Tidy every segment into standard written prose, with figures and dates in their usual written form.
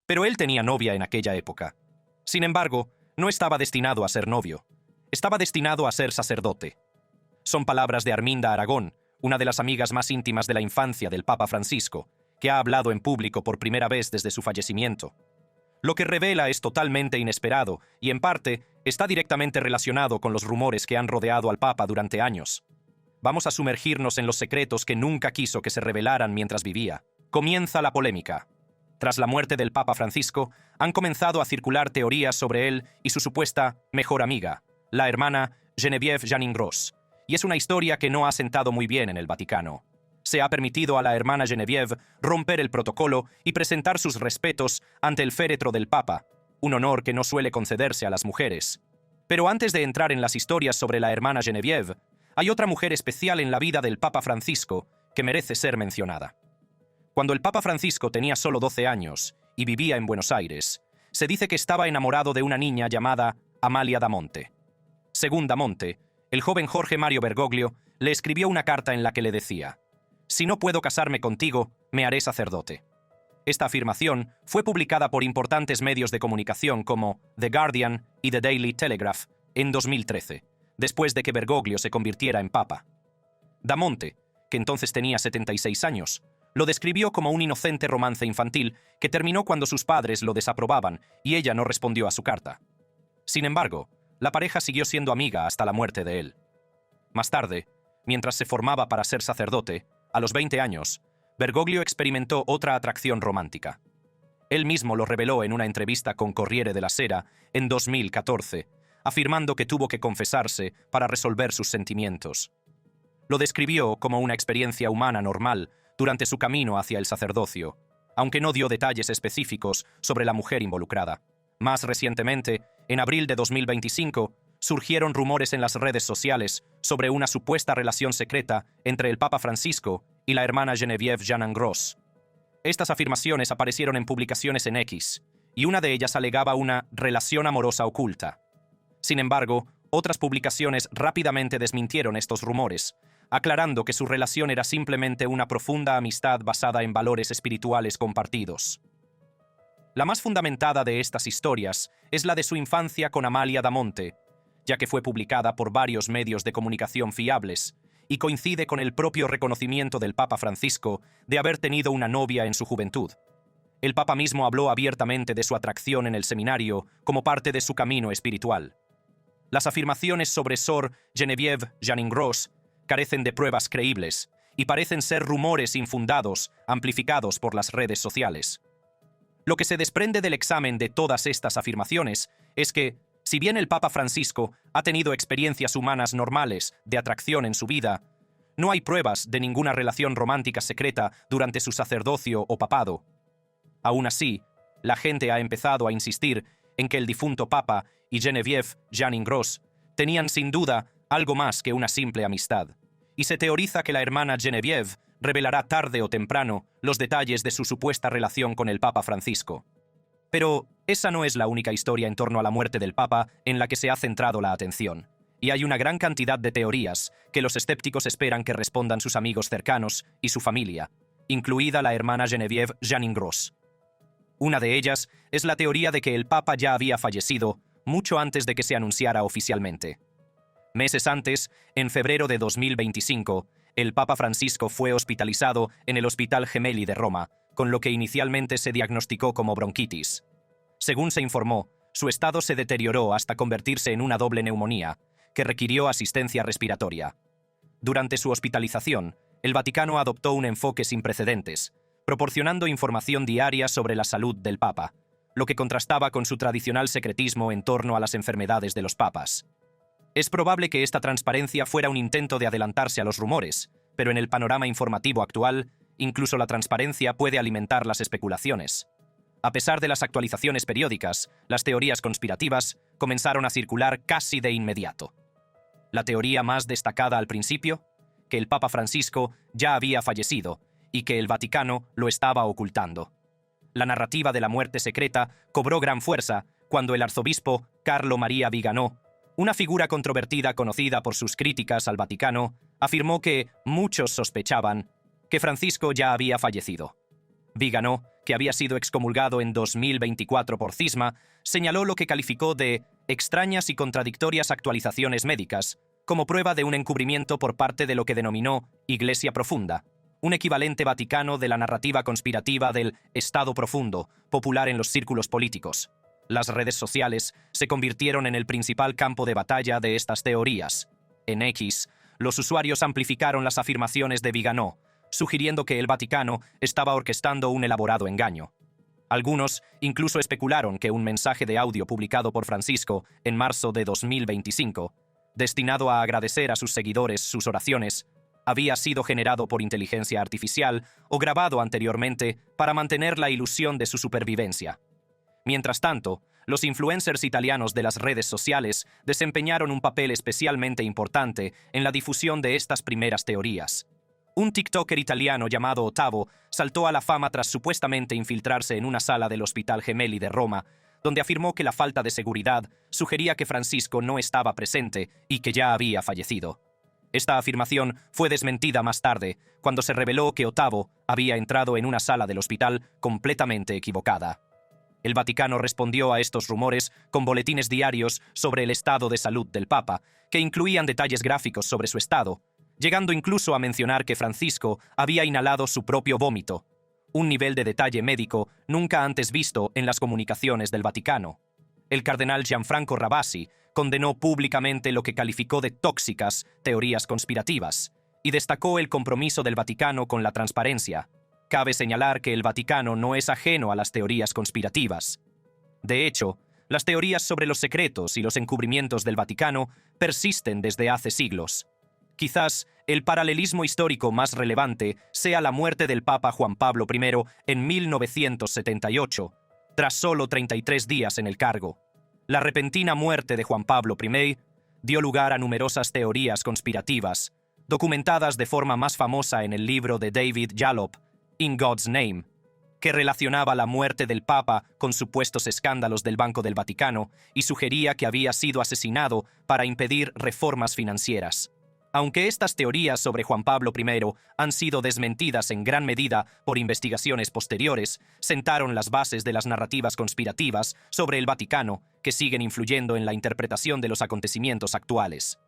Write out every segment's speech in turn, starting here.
Pero él tenía novia en aquella época. Sin embargo, no estaba destinado a ser novio. Estaba destinado a ser sacerdote. Son palabras de Arminda Aragón, una de las amigas más íntimas de la infancia del Papa Francisco, que ha hablado en público por primera vez desde su fallecimiento. Lo que revela es totalmente inesperado y, en parte, está directamente relacionado con los rumores que han rodeado al Papa durante años. Vamos a sumergirnos en los secretos que nunca quiso que se revelaran mientras vivía. Comienza la polémica. Tras la muerte del Papa Francisco, han comenzado a circular teorías sobre él y su supuesta mejor amiga, la hermana Geneviève Janin-Gross, y es una historia que no ha sentado muy bien en el Vaticano. Se ha permitido a la hermana Geneviève romper el protocolo y presentar sus respetos ante el féretro del Papa, un honor que no suele concederse a las mujeres. Pero antes de entrar en las historias sobre la hermana Geneviève, hay otra mujer especial en la vida del Papa Francisco que merece ser mencionada. Cuando el Papa Francisco tenía solo 12 años y vivía en Buenos Aires, se dice que estaba enamorado de una niña llamada Amalia da Monte. Según da Monte, el joven Jorge Mario Bergoglio le escribió una carta en la que le decía: «Si no puedo casarme contigo, me haré sacerdote». Esta afirmación fue publicada por importantes medios de comunicación como The Guardian y The Daily Telegraph en 2013, después de que Bergoglio se convirtiera en papa. Da Monte, que entonces tenía 76 años, lo describió como un inocente romance infantil que terminó cuando sus padres lo desaprobaban y ella no respondió a su carta. Sin embargo, la pareja siguió siendo amiga hasta la muerte de él. Más tarde, mientras se formaba para ser sacerdote, a los 20 años, Bergoglio experimentó otra atracción romántica. Él mismo lo reveló en una entrevista con Corriere della Sera en 2014, afirmando que tuvo que confesarse para resolver sus sentimientos. Lo describió como una experiencia humana normal durante su camino hacia el sacerdocio, aunque no dio detalles específicos sobre la mujer involucrada. Más recientemente, en abril de 2025, surgieron rumores en las redes sociales sobre una supuesta relación secreta entre el Papa Francisco y la hermana Geneviève Janin-Gross. Estas afirmaciones aparecieron en publicaciones en X, y una de ellas alegaba una relación amorosa oculta. Sin embargo, otras publicaciones rápidamente desmintieron estos rumores, aclarando que su relación era simplemente una profunda amistad basada en valores espirituales compartidos. La más fundamentada de estas historias es la de su infancia con Amalia da Monte, ya que fue publicada por varios medios de comunicación fiables y coincide con el propio reconocimiento del Papa Francisco de haber tenido una novia en su juventud. El Papa mismo habló abiertamente de su atracción en el seminario como parte de su camino espiritual. Las afirmaciones sobre Sor Geneviève Janin-Gross carecen de pruebas creíbles y parecen ser rumores infundados, amplificados por las redes sociales. Lo que se desprende del examen de todas estas afirmaciones es que, si bien el Papa Francisco ha tenido experiencias humanas normales de atracción en su vida, no hay pruebas de ninguna relación romántica secreta durante su sacerdocio o papado. Aún así, la gente ha empezado a insistir en que el difunto Papa y Geneviève Janin-Gross tenían sin duda algo más que una simple amistad, y se teoriza que la hermana Geneviève revelará tarde o temprano los detalles de su supuesta relación con el Papa Francisco. Pero esa no es la única historia en torno a la muerte del Papa en la que se ha centrado la atención, y hay una gran cantidad de teorías que los escépticos esperan que respondan sus amigos cercanos y su familia, incluida la hermana Geneviève Janin-Gross. Una de ellas es la teoría de que el Papa ya había fallecido mucho antes de que se anunciara oficialmente. Meses antes, en febrero de 2025, el Papa Francisco fue hospitalizado en el Hospital Gemelli de Roma, con lo que inicialmente se diagnosticó como bronquitis. Según se informó, su estado se deterioró hasta convertirse en una doble neumonía, que requirió asistencia respiratoria. Durante su hospitalización, el Vaticano adoptó un enfoque sin precedentes, proporcionando información diaria sobre la salud del Papa, lo que contrastaba con su tradicional secretismo en torno a las enfermedades de los papas. Es probable que esta transparencia fuera un intento de adelantarse a los rumores, pero en el panorama informativo actual, incluso la transparencia puede alimentar las especulaciones. A pesar de las actualizaciones periódicas, las teorías conspirativas comenzaron a circular casi de inmediato. La teoría más destacada al principio, que el Papa Francisco ya había fallecido y que el Vaticano lo estaba ocultando. La narrativa de la muerte secreta cobró gran fuerza cuando el arzobispo Carlo Maria Vigano, una figura controvertida conocida por sus críticas al Vaticano, afirmó que muchos sospechaban que Francisco ya había fallecido. Vigano, que había sido excomulgado en 2024 por cisma, señaló lo que calificó de extrañas y contradictorias actualizaciones médicas, como prueba de un encubrimiento por parte de lo que denominó Iglesia Profunda, un equivalente vaticano de la narrativa conspirativa del Estado Profundo, popular en los círculos políticos. Las redes sociales se convirtieron en el principal campo de batalla de estas teorías. En X, los usuarios amplificaron las afirmaciones de Viganò, sugiriendo que el Vaticano estaba orquestando un elaborado engaño. Algunos incluso especularon que un mensaje de audio publicado por Francisco en marzo de 2025, destinado a agradecer a sus seguidores sus oraciones, había sido generado por inteligencia artificial o grabado anteriormente para mantener la ilusión de su supervivencia. Mientras tanto, los influencers italianos de las redes sociales desempeñaron un papel especialmente importante en la difusión de estas primeras teorías. Un TikToker italiano llamado Ottavo saltó a la fama tras supuestamente infiltrarse en una sala del Hospital Gemelli de Roma, donde afirmó que la falta de seguridad sugería que Francisco no estaba presente y que ya había fallecido. Esta afirmación fue desmentida más tarde, cuando se reveló que Ottavo había entrado en una sala del hospital completamente equivocada. El Vaticano respondió a estos rumores con boletines diarios sobre el estado de salud del Papa, que incluían detalles gráficos sobre su estado, llegando incluso a mencionar que Francisco había inhalado su propio vómito, un nivel de detalle médico nunca antes visto en las comunicaciones del Vaticano. El cardenal Gianfranco Ravasi condenó públicamente lo que calificó de tóxicas teorías conspirativas y destacó el compromiso del Vaticano con la transparencia. Cabe señalar que el Vaticano no es ajeno a las teorías conspirativas. De hecho, las teorías sobre los secretos y los encubrimientos del Vaticano persisten desde hace siglos. Quizás el paralelismo histórico más relevante sea la muerte del Papa Juan Pablo I en 1978, tras solo 33 días en el cargo. La repentina muerte de Juan Pablo I dio lugar a numerosas teorías conspirativas, documentadas de forma más famosa en el libro de David Jalop, In God's Name, que relacionaba la muerte del Papa con supuestos escándalos del Banco del Vaticano y sugería que había sido asesinado para impedir reformas financieras. Aunque estas teorías sobre Juan Pablo I han sido desmentidas en gran medida por investigaciones posteriores, sentaron las bases de las narrativas conspirativas sobre el Vaticano que siguen influyendo en la interpretación de los acontecimientos actuales.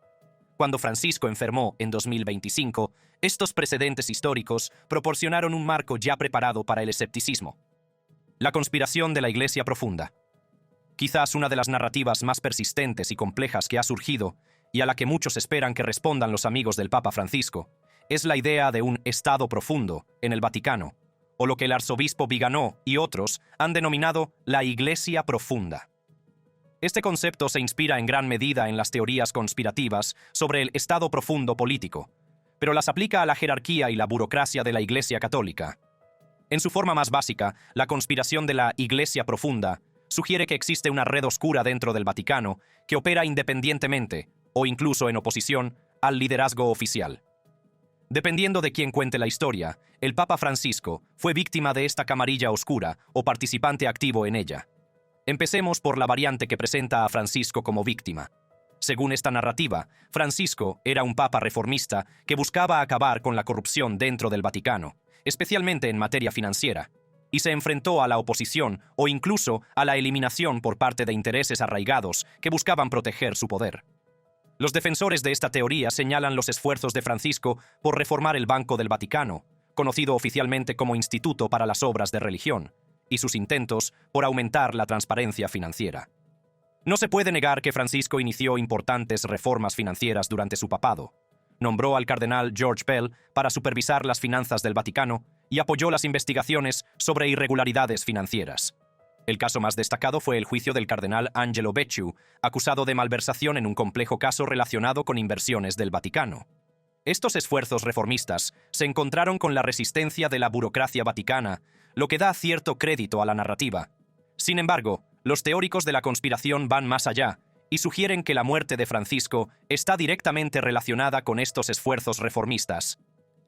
Cuando Francisco enfermó en 2025, estos precedentes históricos proporcionaron un marco ya preparado para el escepticismo. La conspiración de la Iglesia Profunda. Quizás una de las narrativas más persistentes y complejas que ha surgido, y a la que muchos esperan que respondan los amigos del Papa Francisco, es la idea de un Estado profundo en el Vaticano, o lo que el arzobispo Viganò y otros han denominado la Iglesia Profunda. Este concepto se inspira en gran medida en las teorías conspirativas sobre el Estado profundo político, pero las aplica a la jerarquía y la burocracia de la Iglesia Católica. En su forma más básica, la conspiración de la Iglesia Profunda sugiere que existe una red oscura dentro del Vaticano que opera independientemente, o incluso en oposición, al liderazgo oficial. Dependiendo de quién cuente la historia, el Papa Francisco fue víctima de esta camarilla oscura o participante activo en ella. Empecemos por la variante que presenta a Francisco como víctima. Según esta narrativa, Francisco era un papa reformista que buscaba acabar con la corrupción dentro del Vaticano, especialmente en materia financiera, y se enfrentó a la oposición o incluso a la eliminación por parte de intereses arraigados que buscaban proteger su poder. Los defensores de esta teoría señalan los esfuerzos de Francisco por reformar el Banco del Vaticano, conocido oficialmente como Instituto para las Obras de Religión, y sus intentos por aumentar la transparencia financiera. No se puede negar que Francisco inició importantes reformas financieras durante su papado. Nombró al cardenal George Pell para supervisar las finanzas del Vaticano y apoyó las investigaciones sobre irregularidades financieras. El caso más destacado fue el juicio del cardenal Angelo Becciu, acusado de malversación en un complejo caso relacionado con inversiones del Vaticano. Estos esfuerzos reformistas se encontraron con la resistencia de la burocracia vaticana, lo que da cierto crédito a la narrativa. Sin embargo, los teóricos de la conspiración van más allá y sugieren que la muerte de Francisco está directamente relacionada con estos esfuerzos reformistas.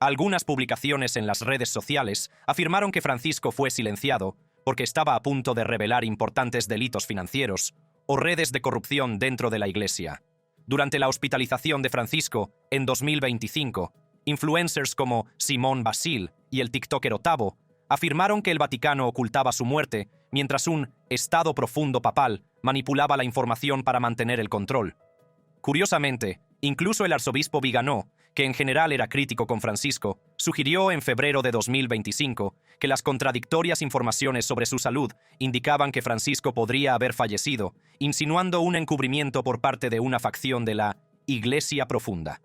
Algunas publicaciones en las redes sociales afirmaron que Francisco fue silenciado porque estaba a punto de revelar importantes delitos financieros o redes de corrupción dentro de la Iglesia. Durante la hospitalización de Francisco, en 2025, influencers como Simón Basil y el TikToker Ottavo afirmaron que el Vaticano ocultaba su muerte, mientras un estado profundo papal manipulaba la información para mantener el control. Curiosamente, incluso el arzobispo Viganò, que en general era crítico con Francisco, sugirió en febrero de 2025 que las contradictorias informaciones sobre su salud indicaban que Francisco podría haber fallecido, insinuando un encubrimiento por parte de una facción de la Iglesia Profunda.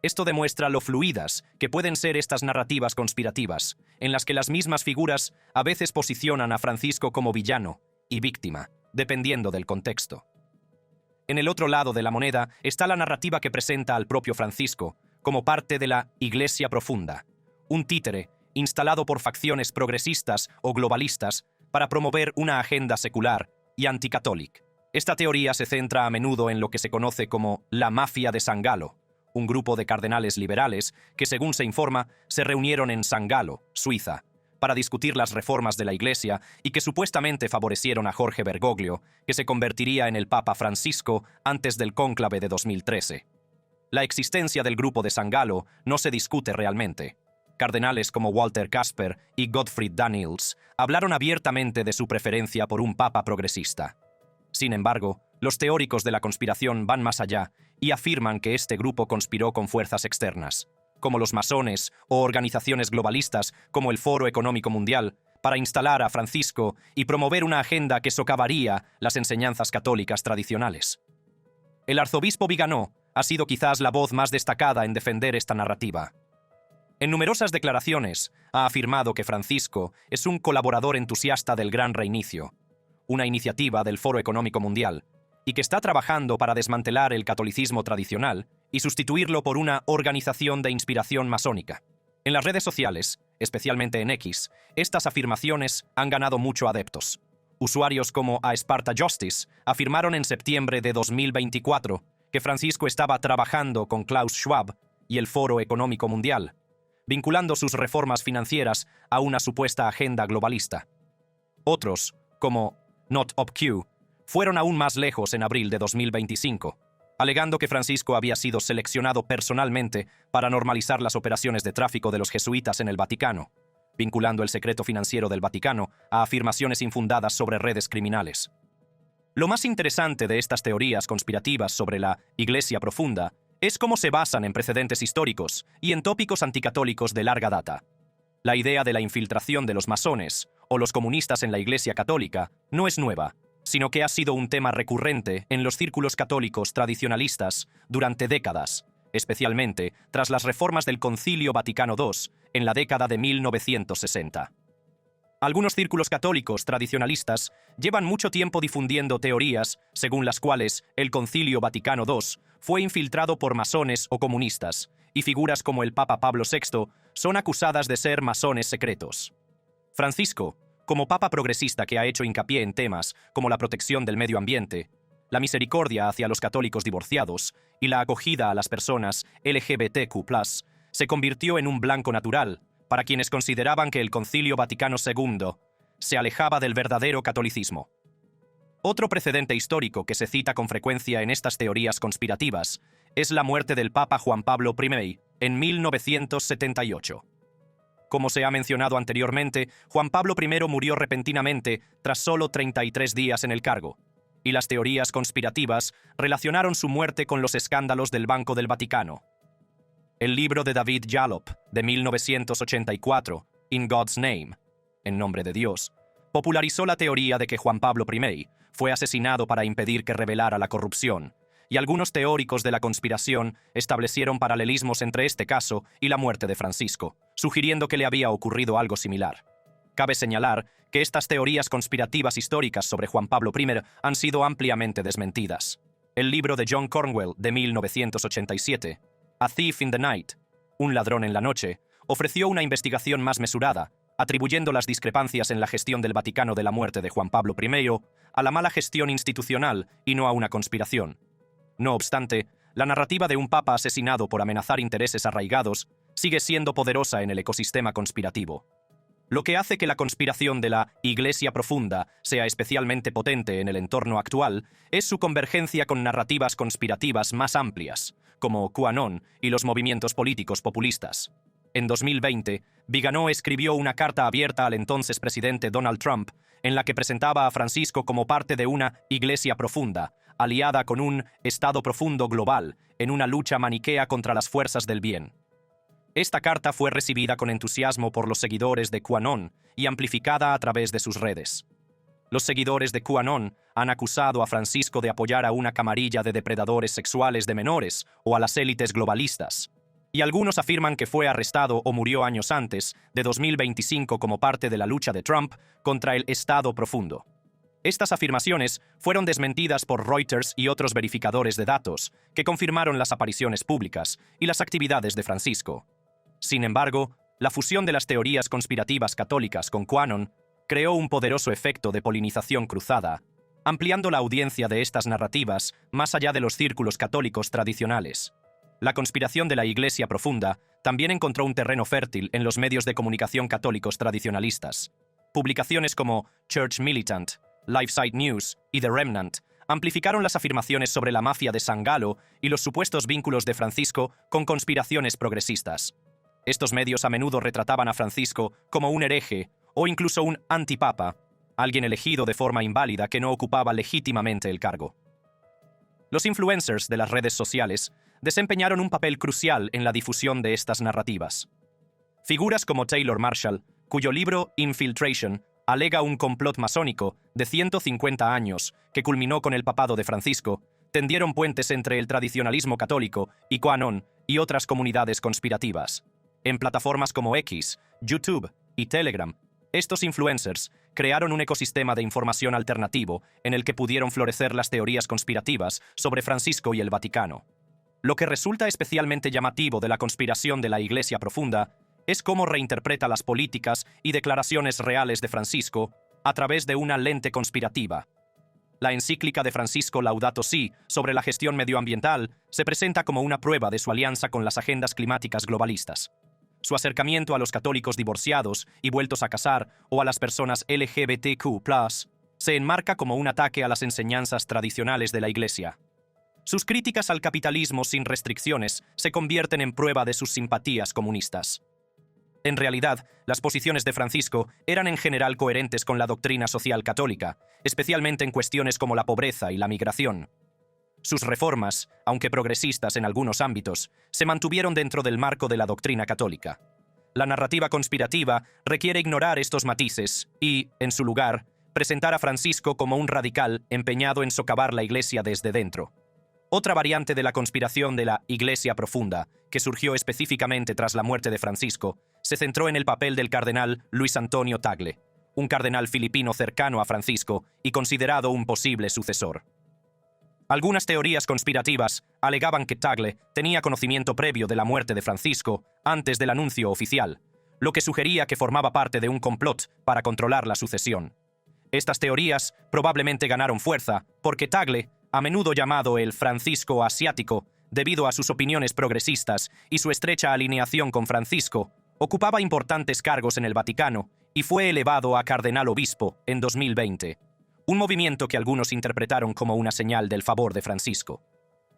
Esto demuestra lo fluidas que pueden ser estas narrativas conspirativas, en las que las mismas figuras a veces posicionan a Francisco como villano y víctima, dependiendo del contexto. En el otro lado de la moneda está la narrativa que presenta al propio Francisco como parte de la Iglesia Profunda, un títere instalado por facciones progresistas o globalistas para promover una agenda secular y anticatólica. Esta teoría se centra a menudo en lo que se conoce como la Mafia de San Galo, un grupo de cardenales liberales que, según se informa, se reunieron en San Galo, Suiza, para discutir las reformas de la Iglesia y que supuestamente favorecieron a Jorge Bergoglio, que se convertiría en el Papa Francisco antes del cónclave de 2013. La existencia del grupo de San Galo no se discute realmente. Cardenales como Walter Kasper y Gottfried Daniels hablaron abiertamente de su preferencia por un papa progresista. Sin embargo, los teóricos de la conspiración van más allá y afirman que este grupo conspiró con fuerzas externas, como los masones o organizaciones globalistas como el Foro Económico Mundial, para instalar a Francisco y promover una agenda que socavaría las enseñanzas católicas tradicionales. El arzobispo Viganò ha sido quizás la voz más destacada en defender esta narrativa. En numerosas declaraciones ha afirmado que Francisco es un colaborador entusiasta del Gran Reinicio, una iniciativa del Foro Económico Mundial, y que está trabajando para desmantelar el catolicismo tradicional y sustituirlo por una organización de inspiración masónica. En las redes sociales, especialmente en X, estas afirmaciones han ganado mucho adeptos. Usuarios como A Sparta Justice afirmaron en septiembre de 2024 que Francisco estaba trabajando con Klaus Schwab y el Foro Económico Mundial, vinculando sus reformas financieras a una supuesta agenda globalista. Otros, como NotOpQ, fueron aún más lejos en abril de 2025, alegando que Francisco había sido seleccionado personalmente para normalizar las operaciones de tráfico de los jesuitas en el Vaticano, vinculando el secreto financiero del Vaticano a afirmaciones infundadas sobre redes criminales. Lo más interesante de estas teorías conspirativas sobre la Iglesia Profunda es cómo se basan en precedentes históricos y en tópicos anticatólicos de larga data. La idea de la infiltración de los masones o los comunistas en la Iglesia Católica no es nueva, sino que ha sido un tema recurrente en los círculos católicos tradicionalistas durante décadas, especialmente tras las reformas del Concilio Vaticano II en la década de 1960. Algunos círculos católicos tradicionalistas llevan mucho tiempo difundiendo teorías según las cuales el Concilio Vaticano II fue infiltrado por masones o comunistas, y figuras como el Papa Pablo VI son acusadas de ser masones secretos. Francisco, como papa progresista que ha hecho hincapié en temas como la protección del medio ambiente, la misericordia hacia los católicos divorciados y la acogida a las personas LGBTQ+, se convirtió en un blanco natural para quienes consideraban que el Concilio Vaticano II se alejaba del verdadero catolicismo. Otro precedente histórico que se cita con frecuencia en estas teorías conspirativas es la muerte del Papa Juan Pablo I en 1978. Como se ha mencionado anteriormente, Juan Pablo I murió repentinamente tras solo 33 días en el cargo, y las teorías conspirativas relacionaron su muerte con los escándalos del Banco del Vaticano. El libro de David Jalop, de 1984, In God's Name, en nombre de Dios, popularizó la teoría de que Juan Pablo I fue asesinado para impedir que revelara la corrupción, y algunos teóricos de la conspiración establecieron paralelismos entre este caso y la muerte de Francisco, sugiriendo que le había ocurrido algo similar. Cabe señalar que estas teorías conspirativas históricas sobre Juan Pablo I han sido ampliamente desmentidas. El libro de John Cornwell, de 1987, A Thief in the Night, Un ladrón en la noche, ofreció una investigación más mesurada, atribuyendo las discrepancias en la gestión del Vaticano de la muerte de Juan Pablo I a la mala gestión institucional y no a una conspiración. No obstante, la narrativa de un papa asesinado por amenazar intereses arraigados sigue siendo poderosa en el ecosistema conspirativo. Lo que hace que la conspiración de la Iglesia Profunda sea especialmente potente en el entorno actual es su convergencia con narrativas conspirativas más amplias, como QAnon y los movimientos políticos populistas. En 2020, Vigano escribió una carta abierta al entonces presidente Donald Trump, en la que presentaba a Francisco como parte de una Iglesia profunda, aliada con un Estado profundo global, en una lucha maniquea contra las fuerzas del bien. Esta carta fue recibida con entusiasmo por los seguidores de QAnon y amplificada a través de sus redes. Los seguidores de QAnon han acusado a Francisco de apoyar a una camarilla de depredadores sexuales de menores o a las élites globalistas. Y algunos afirman que fue arrestado o murió años antes, de 2025, como parte de la lucha de Trump contra el Estado profundo. Estas afirmaciones fueron desmentidas por Reuters y otros verificadores de datos, que confirmaron las apariciones públicas y las actividades de Francisco. Sin embargo, la fusión de las teorías conspirativas católicas con QAnon creó un poderoso efecto de polinización cruzada, ampliando la audiencia de estas narrativas más allá de los círculos católicos tradicionales. La conspiración de la Iglesia profunda también encontró un terreno fértil en los medios de comunicación católicos tradicionalistas. Publicaciones como Church Militant, LifeSite News y The Remnant amplificaron las afirmaciones sobre la mafia de San Galo y los supuestos vínculos de Francisco con conspiraciones progresistas. Estos medios a menudo retrataban a Francisco como un hereje o incluso un antipapa, alguien elegido de forma inválida que no ocupaba legítimamente el cargo. Los influencers de las redes sociales desempeñaron un papel crucial en la difusión de estas narrativas. Figuras como Taylor Marshall, cuyo libro Infiltration alega un complot masónico de 150 años que culminó con el papado de Francisco, tendieron puentes entre el tradicionalismo católico y QAnon y otras comunidades conspirativas. En plataformas como X, YouTube y Telegram, estos influencers crearon un ecosistema de información alternativo en el que pudieron florecer las teorías conspirativas sobre Francisco y el Vaticano. Lo que resulta especialmente llamativo de la conspiración de la Iglesia profunda es cómo reinterpreta las políticas y declaraciones reales de Francisco a través de una lente conspirativa. La encíclica de Francisco Laudato Si sobre la gestión medioambiental se presenta como una prueba de su alianza con las agendas climáticas globalistas. Su acercamiento a los católicos divorciados y vueltos a casar o a las personas LGBTQ+, se enmarca como un ataque a las enseñanzas tradicionales de la Iglesia. Sus críticas al capitalismo sin restricciones se convierten en prueba de sus simpatías comunistas. En realidad, las posiciones de Francisco eran en general coherentes con la doctrina social católica, especialmente en cuestiones como la pobreza y la migración. Sus reformas, aunque progresistas en algunos ámbitos, se mantuvieron dentro del marco de la doctrina católica. La narrativa conspirativa requiere ignorar estos matices y, en su lugar, presentar a Francisco como un radical empeñado en socavar la Iglesia desde dentro. Otra variante de la conspiración de la Iglesia profunda, que surgió específicamente tras la muerte de Francisco, se centró en el papel del cardenal Luis Antonio Tagle, un cardenal filipino cercano a Francisco y considerado un posible sucesor. Algunas teorías conspirativas alegaban que Tagle tenía conocimiento previo de la muerte de Francisco antes del anuncio oficial, lo que sugería que formaba parte de un complot para controlar la sucesión. Estas teorías probablemente ganaron fuerza porque Tagle, a menudo llamado el Francisco asiático, debido a sus opiniones progresistas y su estrecha alineación con Francisco, ocupaba importantes cargos en el Vaticano y fue elevado a cardenal obispo en 2020, un movimiento que algunos interpretaron como una señal del favor de Francisco.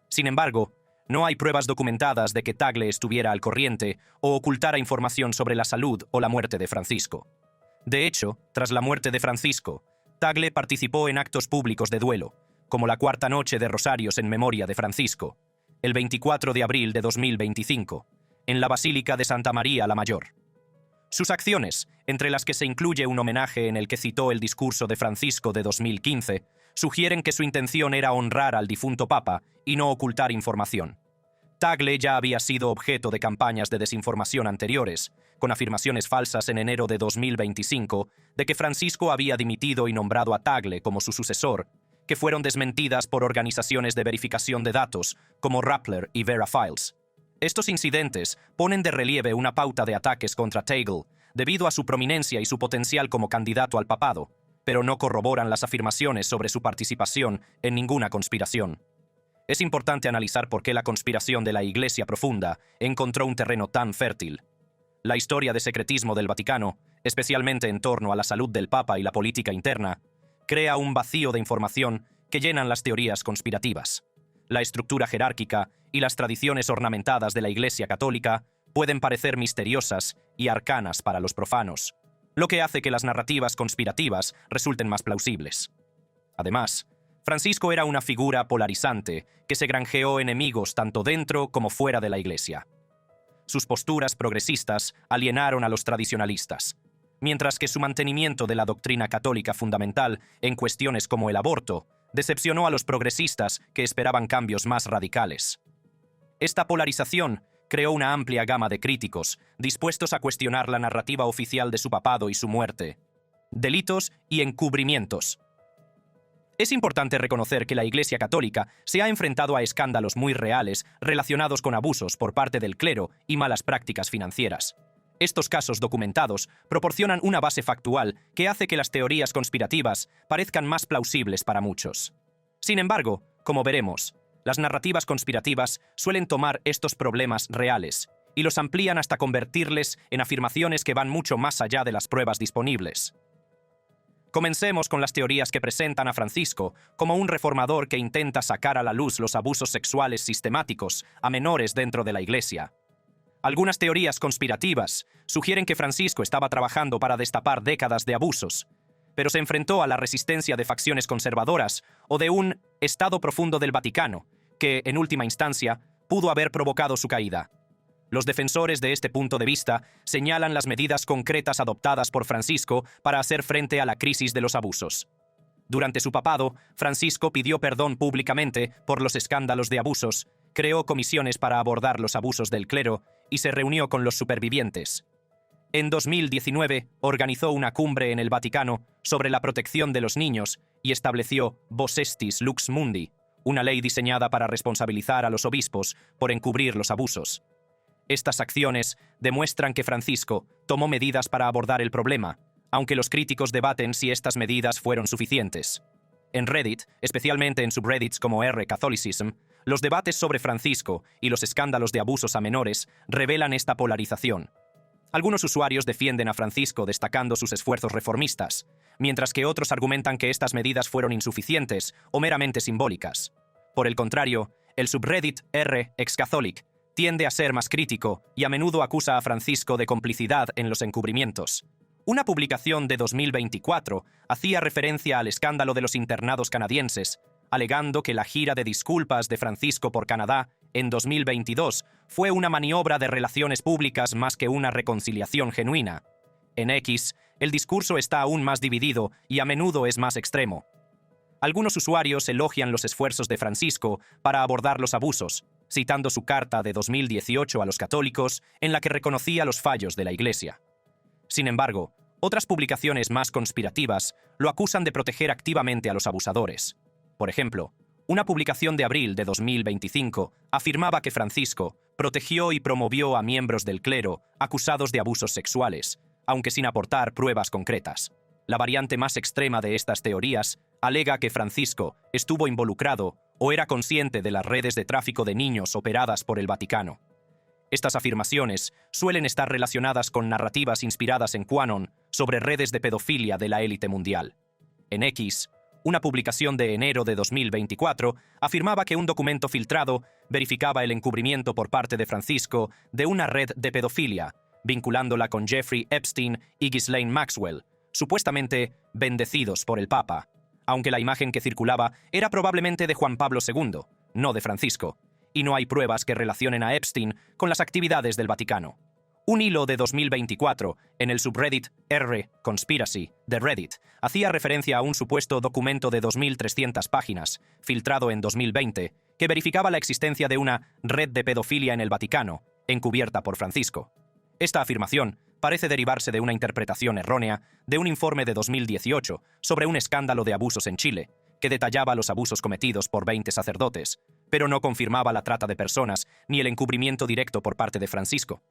Sin embargo, no hay pruebas documentadas de que Tagle estuviera al corriente o ocultara información sobre la salud o la muerte de Francisco. De hecho, tras la muerte de Francisco, Tagle participó en actos públicos de duelo, como la cuarta noche de rosarios en memoria de Francisco, el 24 de abril de 2025, en la Basílica de Santa María la Mayor. Sus acciones, entre las que se incluye un homenaje en el que citó el discurso de Francisco de 2015, sugieren que su intención era honrar al difunto Papa y no ocultar información. Tagle ya había sido objeto de campañas de desinformación anteriores, con afirmaciones falsas en enero de 2025 de que Francisco había dimitido y nombrado a Tagle como su sucesor, que fueron desmentidas por organizaciones de verificación de datos como Rappler y VeraFiles. Estos incidentes ponen de relieve una pauta de ataques contra Tagle debido a su prominencia y su potencial como candidato al papado, pero no corroboran las afirmaciones sobre su participación en ninguna conspiración. Es importante analizar por qué la conspiración de la Iglesia profunda encontró un terreno tan fértil. La historia de secretismo del Vaticano, especialmente en torno a la salud del Papa y la política interna, crea un vacío de información que llenan las teorías conspirativas. La estructura jerárquica y las tradiciones ornamentadas de la Iglesia católica pueden parecer misteriosas y arcanas para los profanos, lo que hace que las narrativas conspirativas resulten más plausibles. Además, Francisco era una figura polarizante que se granjeó enemigos tanto dentro como fuera de la Iglesia. Sus posturas progresistas alienaron a los tradicionalistas, mientras que su mantenimiento de la doctrina católica fundamental en cuestiones como el aborto decepcionó a los progresistas que esperaban cambios más radicales. Esta polarización creó una amplia gama de críticos dispuestos a cuestionar la narrativa oficial de su papado y su muerte, delitos y encubrimientos. Es importante reconocer que la Iglesia Católica se ha enfrentado a escándalos muy reales relacionados con abusos por parte del clero y malas prácticas financieras. Estos casos documentados proporcionan una base factual que hace que las teorías conspirativas parezcan más plausibles para muchos. Sin embargo, como veremos, las narrativas conspirativas suelen tomar estos problemas reales y los amplían hasta convertirles en afirmaciones que van mucho más allá de las pruebas disponibles. Comencemos con las teorías que presentan a Francisco como un reformador que intenta sacar a la luz los abusos sexuales sistemáticos a menores dentro de la Iglesia. Algunas teorías conspirativas sugieren que Francisco estaba trabajando para destapar décadas de abusos, pero se enfrentó a la resistencia de facciones conservadoras o de un Estado profundo del Vaticano, que, en última instancia, pudo haber provocado su caída. Los defensores de este punto de vista señalan las medidas concretas adoptadas por Francisco para hacer frente a la crisis de los abusos. Durante su papado, Francisco pidió perdón públicamente por los escándalos de abusos, creó comisiones para abordar los abusos del clero y se reunió con los supervivientes. En 2019, organizó una cumbre en el Vaticano sobre la protección de los niños y estableció Vos Estis Lux Mundi, una ley diseñada para responsabilizar a los obispos por encubrir los abusos. Estas acciones demuestran que Francisco tomó medidas para abordar el problema, aunque los críticos debaten si estas medidas fueron suficientes. En Reddit, especialmente en subreddits como r-Catholicism, los debates sobre Francisco y los escándalos de abusos a menores revelan esta polarización. Algunos usuarios defienden a Francisco destacando sus esfuerzos reformistas, mientras que otros argumentan que estas medidas fueron insuficientes o meramente simbólicas. Por el contrario, el subreddit r-Ex-Catholic tiende a ser más crítico y a menudo acusa a Francisco de complicidad en los encubrimientos. Una publicación de 2024 hacía referencia al escándalo de los internados canadienses, alegando que la gira de disculpas de Francisco por Canadá en 2022 fue una maniobra de relaciones públicas más que una reconciliación genuina. En X, el discurso está aún más dividido y a menudo es más extremo. Algunos usuarios elogian los esfuerzos de Francisco para abordar los abusos, citando su carta de 2018 a los católicos en la que reconocía los fallos de la Iglesia. Sin embargo, otras publicaciones más conspirativas lo acusan de proteger activamente a los abusadores. Por ejemplo, una publicación de abril de 2025 afirmaba que Francisco protegió y promovió a miembros del clero acusados de abusos sexuales, aunque sin aportar pruebas concretas. La variante más extrema de estas teorías alega que Francisco estuvo involucrado o era consciente de las redes de tráfico de niños operadas por el Vaticano. Estas afirmaciones suelen estar relacionadas con narrativas inspiradas en QAnon sobre redes de pedofilia de la élite mundial. En X, una publicación de enero de 2024 afirmaba que un documento filtrado verificaba el encubrimiento por parte de Francisco de una red de pedofilia, vinculándola con Jeffrey Epstein y Ghislaine Maxwell, supuestamente bendecidos por el Papa, aunque la imagen que circulaba era probablemente de Juan Pablo II, no de Francisco, y no hay pruebas que relacionen a Epstein con las actividades del Vaticano. Un hilo de 2024 en el subreddit r-Conspiracy de Reddit hacía referencia a un supuesto documento de 2.300 páginas, filtrado en 2020, que verificaba la existencia de una red de pedofilia en el Vaticano, encubierta por Francisco. Esta afirmación parece derivarse de una interpretación errónea de un informe de 2018 sobre un escándalo de abusos en Chile, que detallaba los abusos cometidos por 20 sacerdotes, pero no confirmaba la trata de personas ni el encubrimiento directo por parte de Francisco.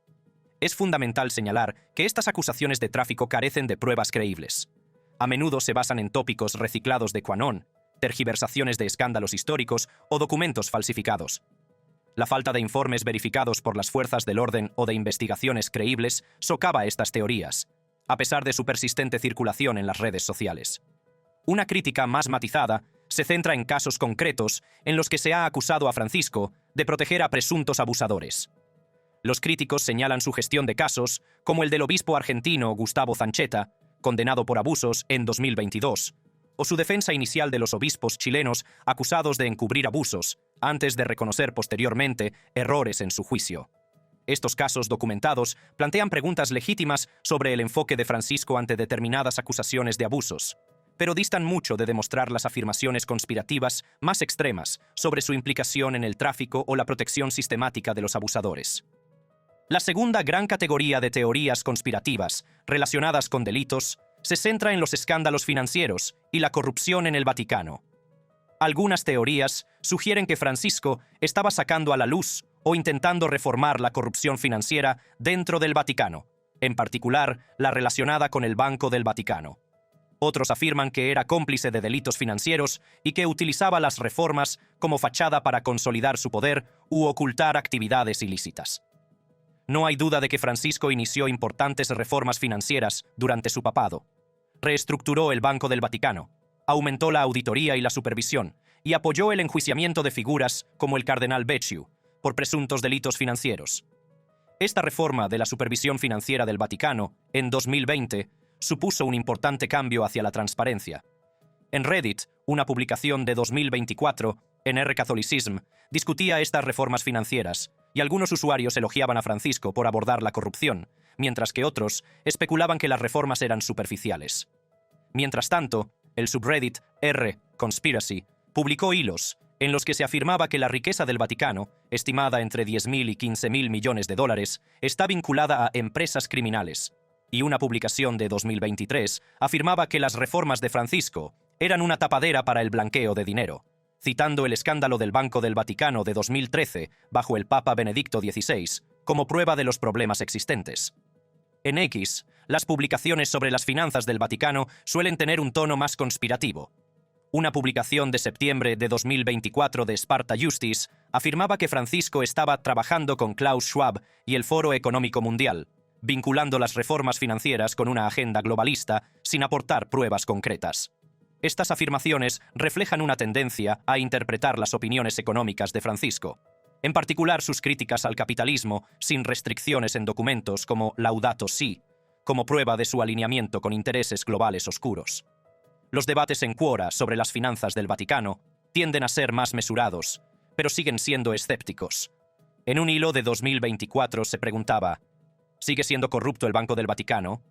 Es fundamental señalar que estas acusaciones de tráfico carecen de pruebas creíbles. A menudo se basan en tópicos reciclados de QAnon, tergiversaciones de escándalos históricos o documentos falsificados. La falta de informes verificados por las fuerzas del orden o de investigaciones creíbles socava estas teorías, a pesar de su persistente circulación en las redes sociales. Una crítica más matizada se centra en casos concretos en los que se ha acusado a Francisco de proteger a presuntos abusadores. Los críticos señalan su gestión de casos, como el del obispo argentino Gustavo Zanchetta, condenado por abusos en 2022, o su defensa inicial de los obispos chilenos acusados de encubrir abusos, antes de reconocer posteriormente errores en su juicio. Estos casos documentados plantean preguntas legítimas sobre el enfoque de Francisco ante determinadas acusaciones de abusos, pero distan mucho de demostrar las afirmaciones conspirativas más extremas sobre su implicación en el tráfico o la protección sistemática de los abusadores. La segunda gran categoría de teorías conspirativas relacionadas con delitos se centra en los escándalos financieros y la corrupción en el Vaticano. Algunas teorías sugieren que Francisco estaba sacando a la luz o intentando reformar la corrupción financiera dentro del Vaticano, en particular la relacionada con el Banco del Vaticano. Otros afirman que era cómplice de delitos financieros y que utilizaba las reformas como fachada para consolidar su poder u ocultar actividades ilícitas. No hay duda de que Francisco inició importantes reformas financieras durante su papado. Reestructuró el Banco del Vaticano, aumentó la auditoría y la supervisión, y apoyó el enjuiciamiento de figuras como el cardenal Becciu por presuntos delitos financieros. Esta reforma de la supervisión financiera del Vaticano, en 2020, supuso un importante cambio hacia la transparencia. En Reddit, una publicación de 2024, en R-Catholicism, discutía estas reformas financieras, y algunos usuarios elogiaban a Francisco por abordar la corrupción, mientras que otros especulaban que las reformas eran superficiales. Mientras tanto, el subreddit R-Conspiracy publicó hilos en los que se afirmaba que la riqueza del Vaticano, estimada entre 10.000 y 15.000 millones de dólares, está vinculada a empresas criminales, y una publicación de 2023 afirmaba que las reformas de Francisco eran una tapadera para el blanqueo de dinero, citando el escándalo del Banco del Vaticano de 2013 bajo el Papa Benedicto XVI como prueba de los problemas existentes. En X, las publicaciones sobre las finanzas del Vaticano suelen tener un tono más conspirativo. Una publicación de septiembre de 2024 de Sparta Justice afirmaba que Francisco estaba trabajando con Klaus Schwab y el Foro Económico Mundial, vinculando las reformas financieras con una agenda globalista sin aportar pruebas concretas. Estas afirmaciones reflejan una tendencia a interpretar las opiniones económicas de Francisco, en particular sus críticas al capitalismo sin restricciones en documentos como Laudato Si, como prueba de su alineamiento con intereses globales oscuros. Los debates en Quora sobre las finanzas del Vaticano tienden a ser más mesurados, pero siguen siendo escépticos. En un hilo de 2024 se preguntaba: ¿sigue siendo corrupto el Banco del Vaticano?,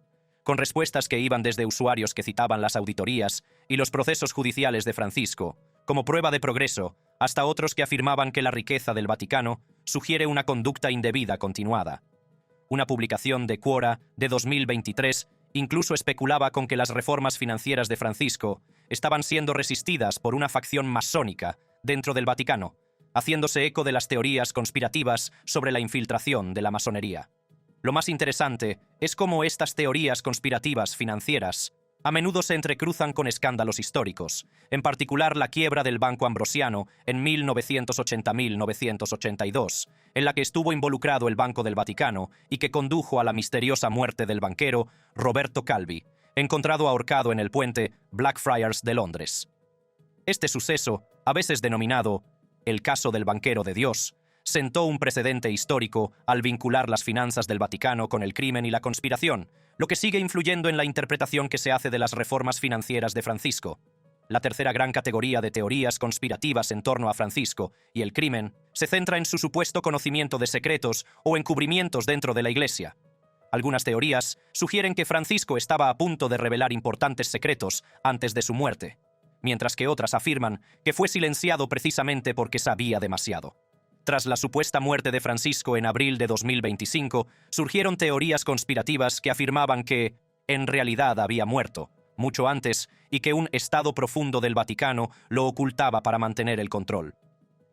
con respuestas que iban desde usuarios que citaban las auditorías y los procesos judiciales de Francisco como prueba de progreso, hasta otros que afirmaban que la riqueza del Vaticano sugiere una conducta indebida continuada. Una publicación de Quora de 2023 incluso especulaba con que las reformas financieras de Francisco estaban siendo resistidas por una facción masónica dentro del Vaticano, haciéndose eco de las teorías conspirativas sobre la infiltración de la masonería. Lo más interesante es cómo estas teorías conspirativas financieras a menudo se entrecruzan con escándalos históricos, en particular la quiebra del Banco Ambrosiano en 1980-1982, en la que estuvo involucrado el Banco del Vaticano y que condujo a la misteriosa muerte del banquero Roberto Calvi, encontrado ahorcado en el puente Blackfriars de Londres. Este suceso, a veces denominado el caso del banquero de Dios, sentó un precedente histórico al vincular las finanzas del Vaticano con el crimen y la conspiración, lo que sigue influyendo en la interpretación que se hace de las reformas financieras de Francisco. La tercera gran categoría de teorías conspirativas en torno a Francisco y el crimen se centra en su supuesto conocimiento de secretos o encubrimientos dentro de la Iglesia. Algunas teorías sugieren que Francisco estaba a punto de revelar importantes secretos antes de su muerte, mientras que otras afirman que fue silenciado precisamente porque sabía demasiado. Tras la supuesta muerte de Francisco en abril de 2025, surgieron teorías conspirativas que afirmaban que, en realidad, había muerto, mucho antes, y que un estado profundo del Vaticano lo ocultaba para mantener el control.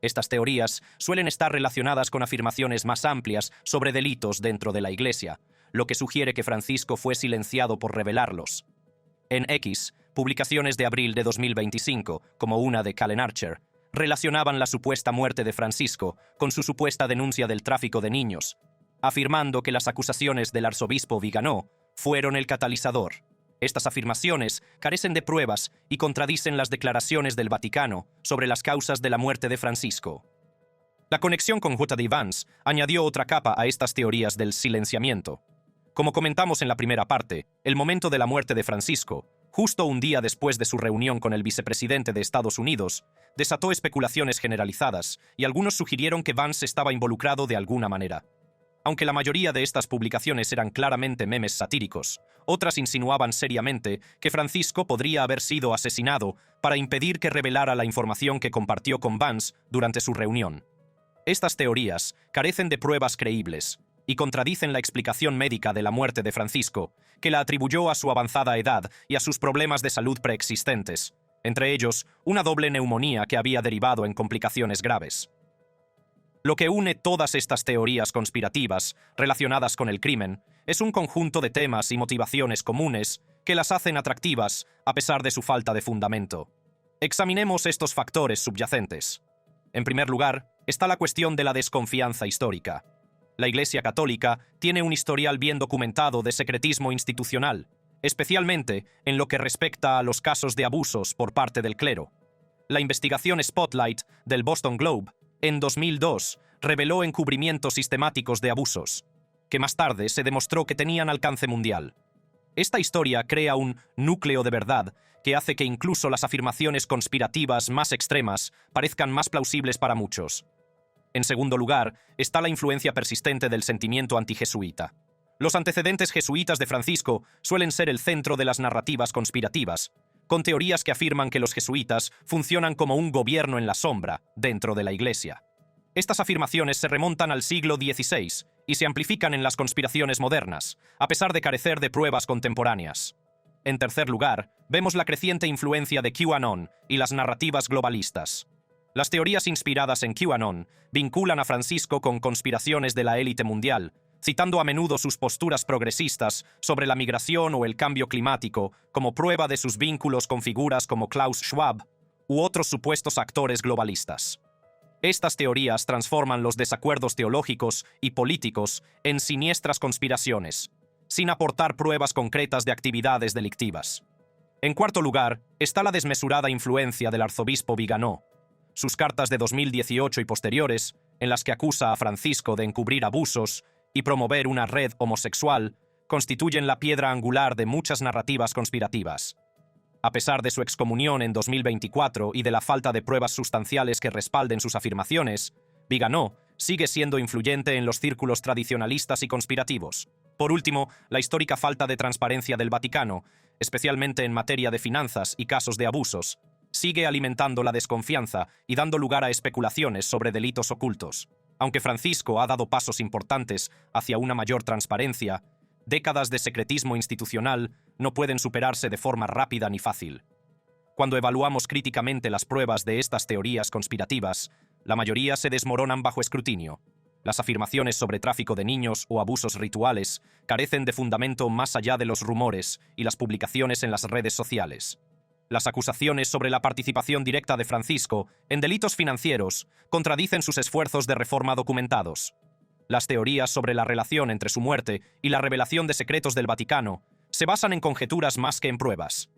Estas teorías suelen estar relacionadas con afirmaciones más amplias sobre delitos dentro de la Iglesia, lo que sugiere que Francisco fue silenciado por revelarlos. En X, publicaciones de abril de 2025, como una de Calen Archer, relacionaban la supuesta muerte de Francisco con su supuesta denuncia del tráfico de niños, afirmando que las acusaciones del arzobispo Viganò fueron el catalizador. Estas afirmaciones carecen de pruebas y contradicen las declaraciones del Vaticano sobre las causas de la muerte de Francisco. La conexión con J.D. Vance añadió otra capa a estas teorías del silenciamiento. Como comentamos en la primera parte, el momento de la muerte de Francisco, justo un día después de su reunión con el vicepresidente de Estados Unidos, desató especulaciones generalizadas y algunos sugirieron que Vance estaba involucrado de alguna manera. Aunque la mayoría de estas publicaciones eran claramente memes satíricos, otras insinuaban seriamente que Francisco podría haber sido asesinado para impedir que revelara la información que compartió con Vance durante su reunión. Estas teorías carecen de pruebas creíbles y contradicen la explicación médica de la muerte de Francisco, que la atribuyó a su avanzada edad y a sus problemas de salud preexistentes, entre ellos una doble neumonía que había derivado en complicaciones graves. Lo que une todas estas teorías conspirativas relacionadas con el crimen es un conjunto de temas y motivaciones comunes que las hacen atractivas a pesar de su falta de fundamento. Examinemos estos factores subyacentes. En primer lugar, está la cuestión de la desconfianza histórica. La Iglesia Católica tiene un historial bien documentado de secretismo institucional, especialmente en lo que respecta a los casos de abusos por parte del clero. La investigación Spotlight del Boston Globe en 2002 reveló encubrimientos sistemáticos de abusos, que más tarde se demostró que tenían alcance mundial. Esta historia crea un núcleo de verdad que hace que incluso las afirmaciones conspirativas más extremas parezcan más plausibles para muchos. En segundo lugar, está la influencia persistente del sentimiento antijesuita. Los antecedentes jesuitas de Francisco suelen ser el centro de las narrativas conspirativas, con teorías que afirman que los jesuitas funcionan como un gobierno en la sombra dentro de la Iglesia. Estas afirmaciones se remontan al siglo XVI y se amplifican en las conspiraciones modernas, a pesar de carecer de pruebas contemporáneas. En tercer lugar, vemos la creciente influencia de QAnon y las narrativas globalistas. Las teorías inspiradas en QAnon vinculan a Francisco con conspiraciones de la élite mundial, citando a menudo sus posturas progresistas sobre la migración o el cambio climático como prueba de sus vínculos con figuras como Klaus Schwab u otros supuestos actores globalistas. Estas teorías transforman los desacuerdos teológicos y políticos en siniestras conspiraciones, sin aportar pruebas concretas de actividades delictivas. En cuarto lugar, está la desmesurada influencia del arzobispo Viganò. Sus cartas de 2018 y posteriores, en las que acusa a Francisco de encubrir abusos y promover una red homosexual, constituyen la piedra angular de muchas narrativas conspirativas. A pesar de su excomunión en 2024 y de la falta de pruebas sustanciales que respalden sus afirmaciones, Viganò sigue siendo influyente en los círculos tradicionalistas y conspirativos. Por último, la histórica falta de transparencia del Vaticano, especialmente en materia de finanzas y casos de abusos, sigue alimentando la desconfianza y dando lugar a especulaciones sobre delitos ocultos. Aunque Francisco ha dado pasos importantes hacia una mayor transparencia, décadas de secretismo institucional no pueden superarse de forma rápida ni fácil. Cuando evaluamos críticamente las pruebas de estas teorías conspirativas, la mayoría se desmoronan bajo escrutinio. Las afirmaciones sobre tráfico de niños o abusos rituales carecen de fundamento más allá de los rumores y las publicaciones en las redes sociales. Las acusaciones sobre la participación directa de Francisco en delitos financieros contradicen sus esfuerzos de reforma documentados. Las teorías sobre la relación entre su muerte y la revelación de secretos del Vaticano se basan en conjeturas más que en pruebas.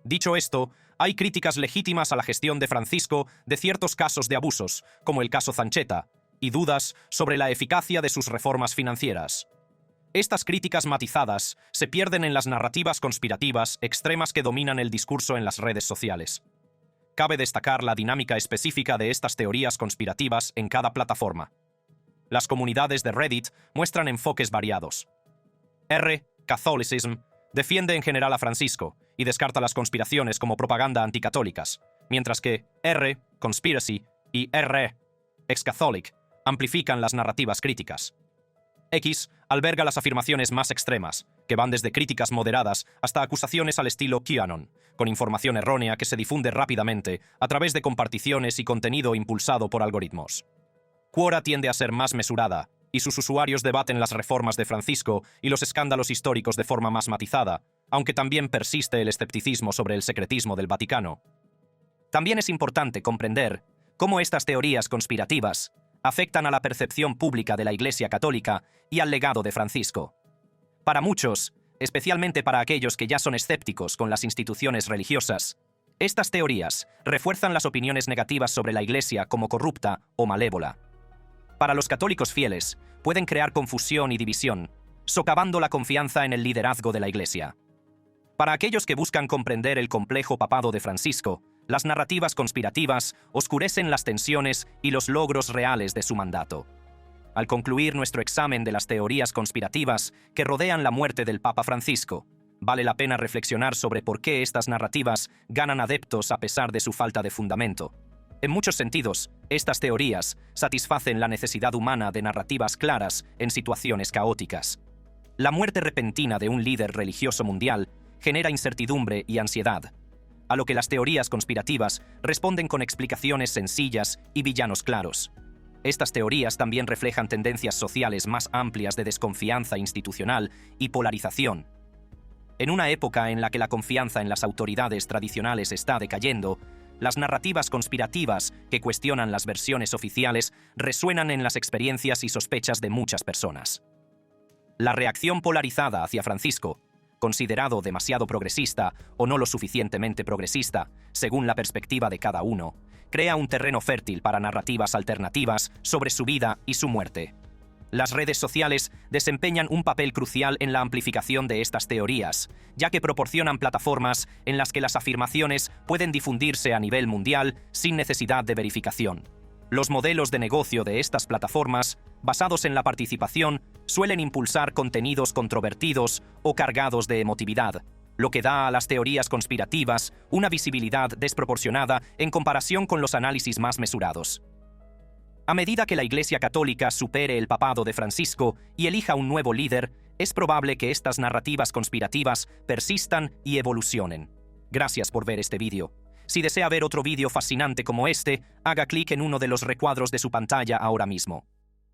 Dicho esto, hay críticas legítimas a la gestión de Francisco de ciertos casos de abusos, como el caso Zanchetta, y dudas sobre la eficacia de sus reformas financieras. Estas críticas matizadas se pierden en las narrativas conspirativas extremas que dominan el discurso en las redes sociales. Cabe destacar la dinámica específica de estas teorías conspirativas en cada plataforma. Las comunidades de Reddit muestran enfoques variados. Catholicism defiende en general a Francisco y descarta las conspiraciones como propaganda anticatólicas, mientras que Conspiracy y Ex-Catholic amplifican las narrativas críticas. X alberga las afirmaciones más extremas, que van desde críticas moderadas hasta acusaciones al estilo QAnon, con información errónea que se difunde rápidamente a través de comparticiones y contenido impulsado por algoritmos. Quora tiende a ser más mesurada, y sus usuarios debaten las reformas de Francisco y los escándalos históricos de forma más matizada, aunque también persiste el escepticismo sobre el secretismo del Vaticano. También es importante comprender cómo estas teorías conspirativas afectan a la percepción pública de la Iglesia Católica y al legado de Francisco. Para muchos, especialmente para aquellos que ya son escépticos con las instituciones religiosas, estas teorías refuerzan las opiniones negativas sobre la Iglesia como corrupta o malévola. para los católicos fieles, pueden crear confusión y división, socavando la confianza en el liderazgo de la Iglesia. Para aquellos que buscan comprender el complejo papado de Francisco, las narrativas conspirativas oscurecen las tensiones y los logros reales de su mandato. Al concluir nuestro examen de las teorías conspirativas que rodean la muerte del Papa Francisco, vale la pena reflexionar sobre por qué estas narrativas ganan adeptos a pesar de su falta de fundamento. En muchos sentidos, estas teorías satisfacen la necesidad humana de narrativas claras en situaciones caóticas. La muerte repentina de un líder religioso mundial genera incertidumbre y ansiedad, a lo que las teorías conspirativas responden con explicaciones sencillas y villanos claros. Estas teorías también reflejan tendencias sociales más amplias de desconfianza institucional y polarización. En una época en la que la confianza en las autoridades tradicionales está decayendo, las narrativas conspirativas que cuestionan las versiones oficiales resuenan en las experiencias y sospechas de muchas personas. La reacción polarizada hacia Francisco, considerado demasiado progresista o no lo suficientemente progresista, según la perspectiva de cada uno, crea un terreno fértil para narrativas alternativas sobre su vida y su muerte. Las redes sociales desempeñan un papel crucial en la amplificación de estas teorías, ya que proporcionan plataformas en las que las afirmaciones pueden difundirse a nivel mundial sin necesidad de verificación. Los modelos de negocio de estas plataformas, basados en la participación, suelen impulsar contenidos controvertidos o cargados de emotividad, lo que da a las teorías conspirativas una visibilidad desproporcionada en comparación con los análisis más mesurados. A medida que la Iglesia Católica supere el papado de Francisco y elija un nuevo líder, es probable que estas narrativas conspirativas persistan y evolucionen. Gracias por ver este vídeo. Si desea ver otro vídeo fascinante como este, haga clic en uno de los recuadros de su pantalla ahora mismo.